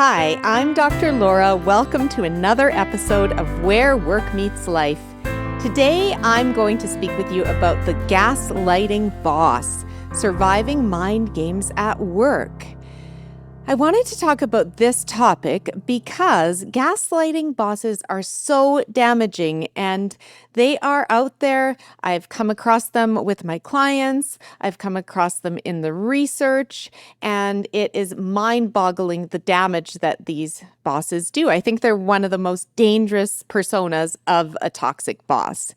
Hi, I'm Dr. Laura. Welcome to another episode of Where Work Meets Life. Today, I'm going to speak with you about the gaslighting boss, surviving mind games at work. I wanted to talk about this topic because gaslighting bosses are so damaging and they are out there. I've come across them with my clients. I've come across them in the research, and it is mind-boggling the damage that these bosses do. I think they're one of the most dangerous personas of a toxic boss.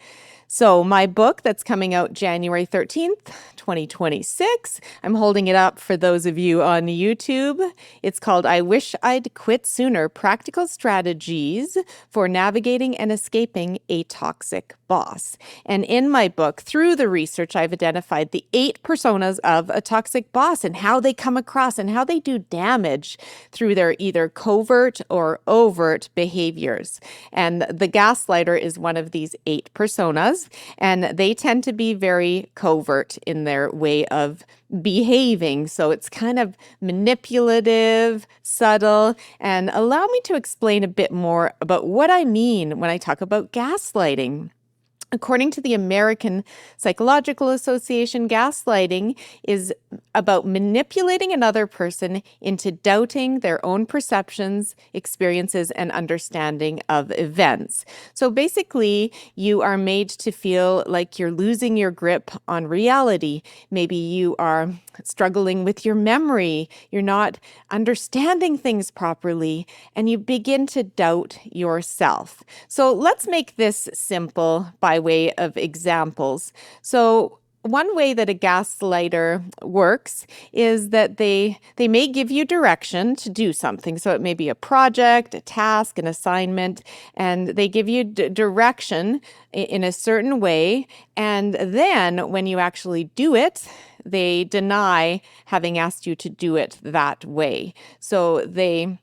So my book that's coming out January 13th, 2026, I'm holding it up for those of you on YouTube. It's called I Wish I'd Quit Sooner, Practical Strategies for Navigating and Escaping a Toxic Boss. And in my book, through the research, I've identified the 8 personas of a toxic boss and how they come across and how they do damage through their either covert or overt behaviors. And the gaslighter is one of these 8 personas. And they tend to be very covert in their way of behaving. So it's kind of manipulative, subtle, and allow me to explain a bit more about what I mean when I talk about gaslighting. According to the American Psychological Association, gaslighting is about manipulating another person into doubting their own perceptions, experiences, and understanding of events. So basically, you are made to feel like you're losing your grip on reality. Maybe you are struggling with your memory. You're not understanding things properly, and you begin to doubt yourself. So let's make this simple by way of examples. So one way that a gaslighter works is that they may give you direction to do something. So it may be a project, a task, an assignment, and they give you direction in a certain way. And then when you actually do it, they deny having asked you to do it that way. So they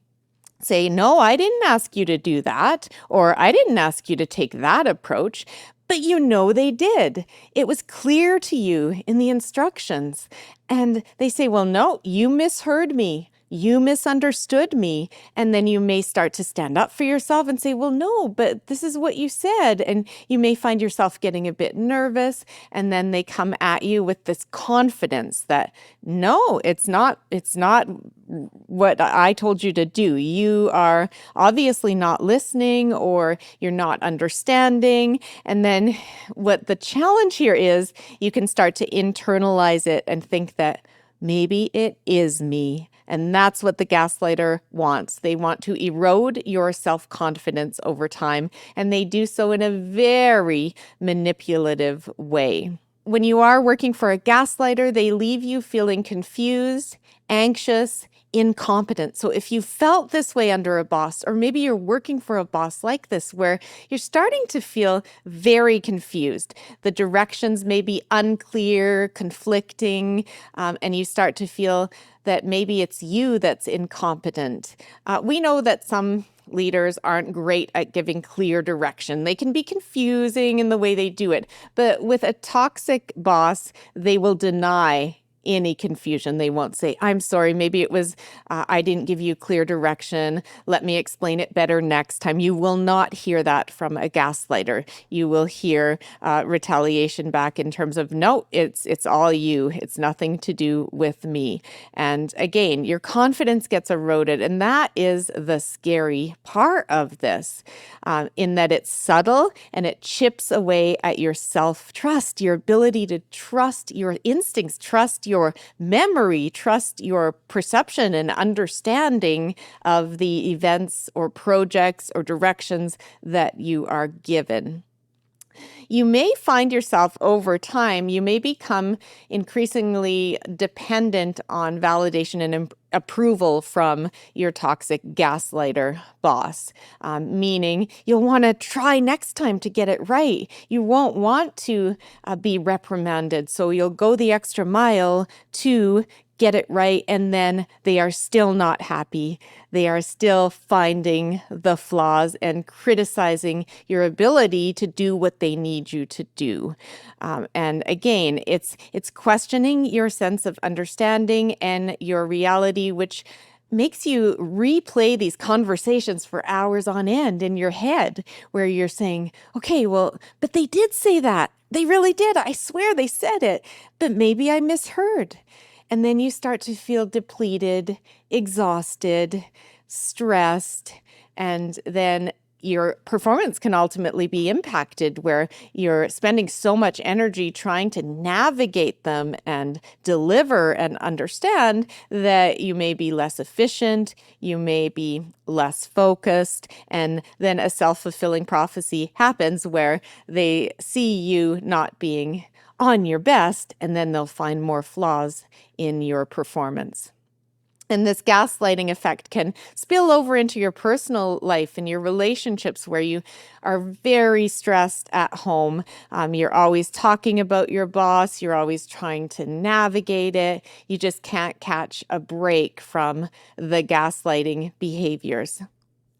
say, no, I didn't ask you to do that, or I didn't ask you to take that approach. But you know they did. It was clear to you in the instructions. And they say, well, no, you misheard me. You misunderstood me. And then you may start to stand up for yourself and say, well, no, but this is what you said. And you may find yourself getting a bit nervous. And then they come at you with this confidence that, no, it's not what I told you to do. You are obviously not listening, or you're not understanding. And then what the challenge here is, you can start to internalize it and think that maybe it is me. And that's what the gaslighter wants. They want to erode your self-confidence over time, and they do so in a very manipulative way. When you are working for a gaslighter, they leave you feeling confused, anxious, incompetent. So if you felt this way under a boss, or maybe you're working for a boss like this, where you're starting to feel very confused, the directions may be unclear, conflicting, and you start to feel that maybe it's you that's incompetent. We know that some leaders aren't great at giving clear direction. They can be confusing in the way they do it. But with a toxic boss, they will deny any confusion. They won't say, I'm sorry, maybe it was, I didn't give you clear direction. Let me explain it better next time. You will not hear that from a gaslighter. You will hear retaliation back in terms of, no, it's all you. It's nothing to do with me. And again, your confidence gets eroded. And that is the scary part of this, in that it's subtle and it chips away at your self-trust, your ability to trust your instincts, trust your memory, trust your perception and understanding of the events or projects or directions that you are given. You may find yourself over time, you may become increasingly dependent on validation and approval from your toxic gaslighter boss, meaning you'll want to try next time to get it right. You won't want to be reprimanded, so you'll go the extra mile to get it right, and then they are still not happy. They are still finding the flaws and criticizing your ability to do what they need you to do. And again, it's questioning your sense of understanding and your reality, which makes you replay these conversations for hours on end in your head where you're saying, okay, well, but they did say that. They really did. I swear they said it, but maybe I misheard. And then you start to feel depleted, exhausted, stressed, and then your performance can ultimately be impacted where you're spending so much energy trying to navigate them and deliver and understand that you may be less efficient, you may be less focused, and then a self-fulfilling prophecy happens where they see you not being on your best, and then they'll find more flaws in your performance. And this gaslighting effect can spill over into your personal life and your relationships where you are very stressed at home. You're always talking about your boss. You're always trying to navigate it. You just can't catch a break from the gaslighting behaviors.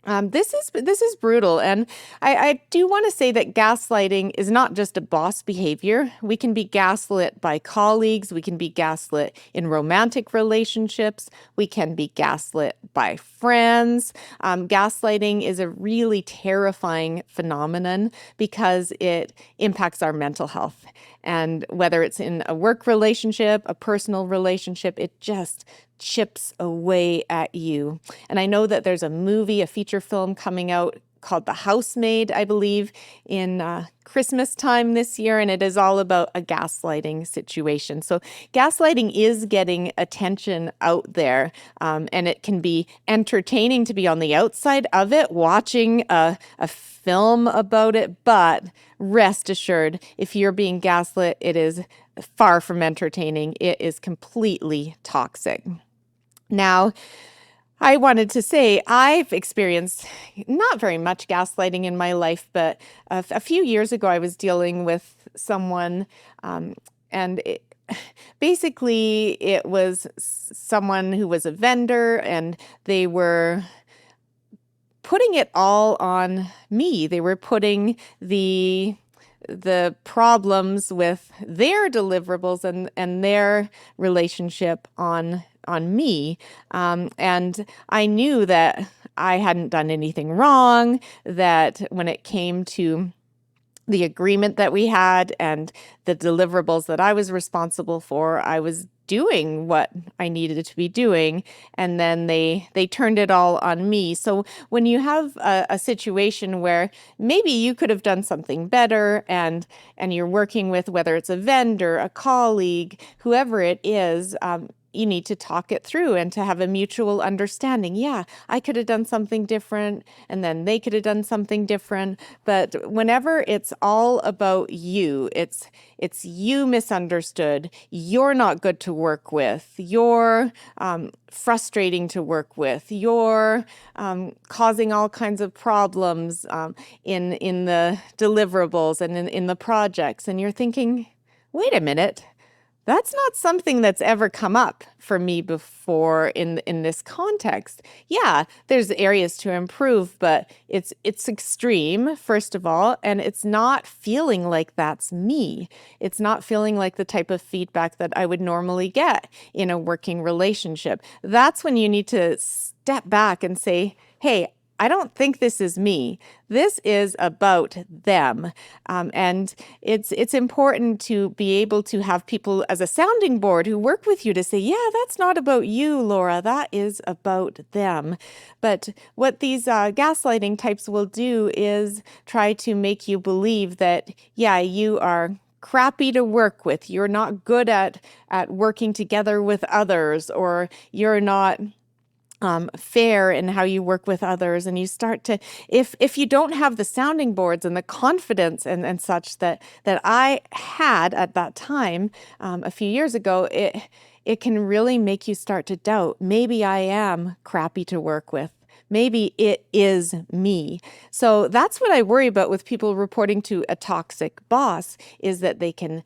This is brutal, and I do want to say that gaslighting is not just a boss behavior. We can be gaslit by colleagues. We can be gaslit in romantic relationships. We can be gaslit by friends. Gaslighting is a really terrifying phenomenon because it impacts our mental health. And whether it's in a work relationship, a personal relationship, it just chips away at you. And I know that there's a movie, a feature film coming out called The Housemaid, I believe, in Christmas time this year, and it is all about a gaslighting situation. So gaslighting is getting attention out there, and it can be entertaining to be on the outside of it, watching a film about it, but rest assured, if you're being gaslit, it is far from entertaining. It is completely toxic. Now, I wanted to say I've experienced not very much gaslighting in my life, but a few years ago I was dealing with someone, and basically it was someone who was a vendor, and they were putting it all on me. They were putting the problems with their deliverables and their relationship on me. And I knew that I hadn't done anything wrong, that when it came to the agreement that we had and the deliverables that I was responsible for, I was doing what I needed to be doing, and then they turned it all on me. So when you have a situation where maybe you could have done something better, and you're working with, whether it's a vendor, a colleague, whoever it is, you need to talk it through and to have a mutual understanding. Yeah, I could have done something different, and then they could have done something different. But whenever it's all about you, it's you misunderstood, you're not good to work with, you're frustrating to work with, you're causing all kinds of problems in the deliverables and in the projects, and you're thinking, wait a minute, that's not something that's ever come up for me before in this context. Yeah, there's areas to improve, but it's extreme, first of all, and it's not feeling like that's me. It's not feeling like the type of feedback that I would normally get in a working relationship. That's when you need to step back and say, hey, I don't think this is me. This is about them. And it's important to be able to have people as a sounding board who work with you to say, yeah, that's not about you, Laura. That is about them. But what these gaslighting types will do is try to make you believe that, yeah, you are crappy to work with. You're not good at working together with others, or you're not fair in how you work with others. And you start to, if you don't have the sounding boards and the confidence and such that I had at that time a few years ago, it can really make you start to doubt, maybe I am crappy to work with. Maybe it is me. So that's what I worry about with people reporting to a toxic boss, is that they can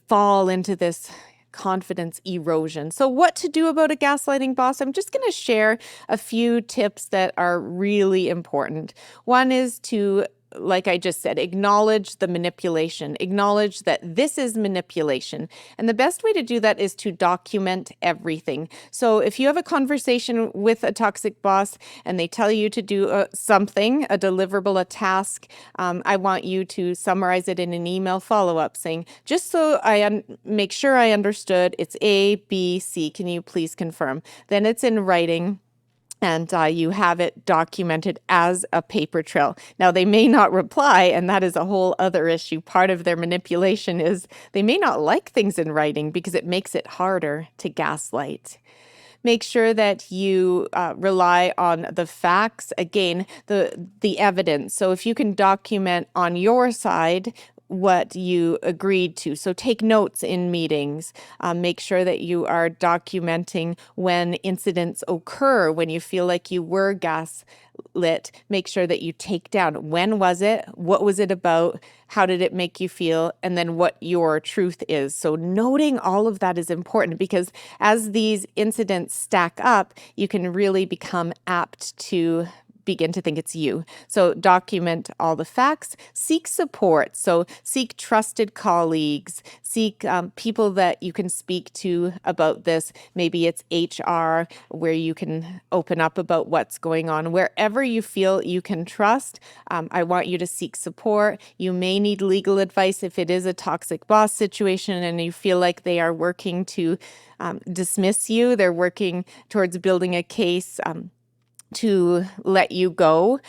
fall into this confidence erosion. So what to do about a gaslighting boss? I'm just going to share a few tips that are really important. One is to like I just said, acknowledge the manipulation, acknowledge that this is manipulation. And the best way to do that is to document everything. So if you have a conversation with a toxic boss and they tell you to do something, a deliverable, a task, I want you to summarize it in an email follow-up saying, just so I make sure I understood, it's A, B, C. Can you please confirm? Then it's in writing. And you have it documented as a paper trail. Now, they may not reply, and that is a whole other issue. Part of their manipulation is they may not like things in writing because it makes it harder to gaslight. Make sure that you rely on the facts, again, the evidence. So if you can document on your side what you agreed to. So take notes in meetings. Make sure that you are documenting when incidents occur, when you feel like you were gaslit. Make sure that you take down when was it, what was it about, how did it make you feel, and then what your truth is. So noting all of that is important because as these incidents stack up, you can really become apt to begin to think it's you. So document all the facts, seek support. So seek trusted colleagues, seek people that you can speak to about this. Maybe it's HR where you can open up about what's going on. Wherever you feel you can trust, I want you to seek support. You may need legal advice if it is a toxic boss situation and you feel like they are working to dismiss you. They're working towards building a case to let you go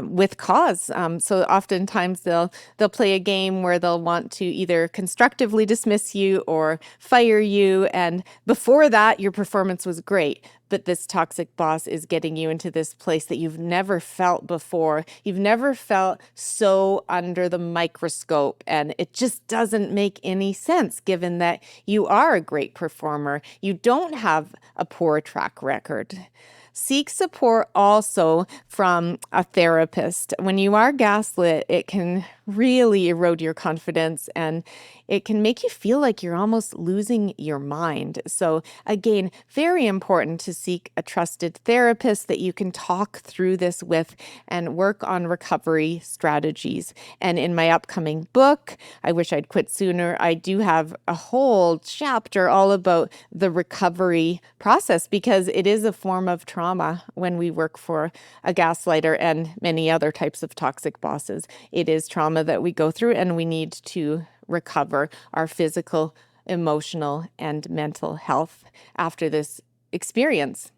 with cause. So oftentimes they'll play a game where they'll want to either constructively dismiss you or fire you. And before that, your performance was great. But this toxic boss is getting you into this place that you've never felt before. You've never felt so under the microscope. And it just doesn't make any sense given that you are a great performer. You don't have a poor track record. Seek support also from a therapist. When you are gaslit, it can really erode your confidence and it can make you feel like you're almost losing your mind. So again, very important to seek a trusted therapist that you can talk through this with and work on recovery strategies. And in my upcoming book, I Wish I'd Quit Sooner, I do have a whole chapter all about the recovery process because it is a form of trauma when we work for a gaslighter and many other types of toxic bosses. It is trauma that we go through and we need to recover our physical, emotional, and mental health after this experience.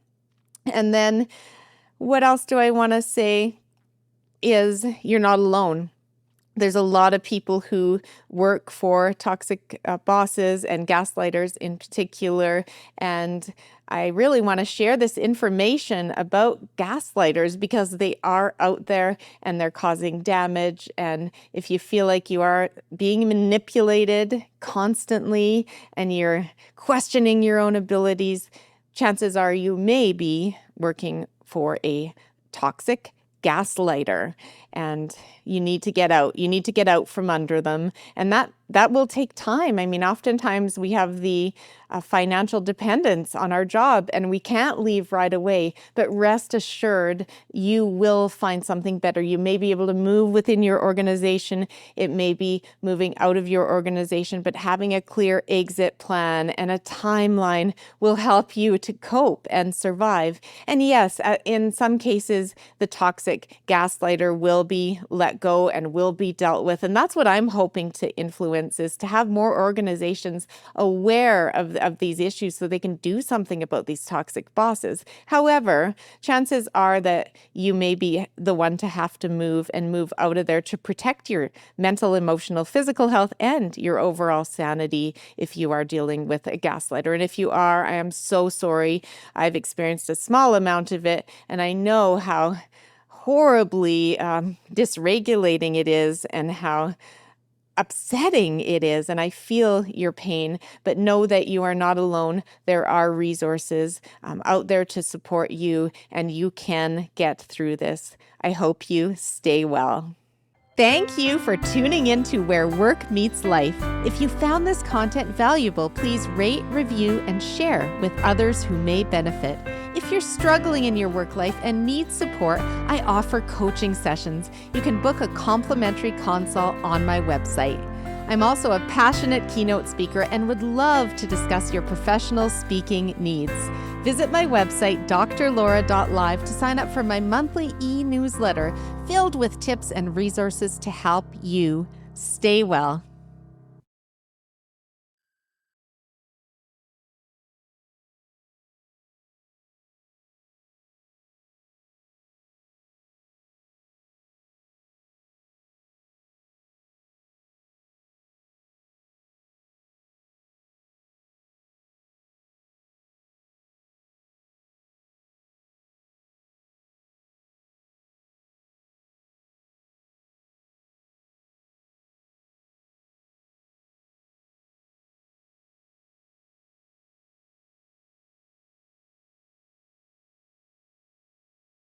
And then what else do I want to say is you're not alone. There's a lot of people who work for toxic bosses and gaslighters in particular. And I really want to share this information about gaslighters because they are out there and they're causing damage. And if you feel like you are being manipulated constantly and you're questioning your own abilities, chances are you may be working for a toxic gaslighter and you need to get out. You need to get out from under them. And that will take time. I mean, oftentimes we have the financial dependence on our job and we can't leave right away, but rest assured you will find something better. You may be able to move within your organization. It may be moving out of your organization, but having a clear exit plan and a timeline will help you to cope and survive. And yes, in some cases, the toxic gaslighter will be let go and will be dealt with. And that's what I'm hoping to influence is to have more organizations aware of these issues so they can do something about these toxic bosses. However, chances are that you may be the one to have to move out of there to protect your mental, emotional, physical health and your overall sanity if you are dealing with a gaslighter. And if you are, I am so sorry. I've experienced a small amount of it and I know how horribly dysregulating it is and how upsetting it is. And I feel your pain, but know that you are not alone. There are resources out there to support you and you can get through this. I hope you stay well. Thank you for tuning in to Where Work Meets Life. If you found this content valuable, please rate, review, and share with others who may benefit. If you're struggling in your work life and need support, I offer coaching sessions. You can book a complimentary consult on my website. I'm also a passionate keynote speaker and would love to discuss your professional speaking needs. Visit my website, drlaura.live, to sign up for my monthly e-newsletter filled with tips and resources to help you stay well.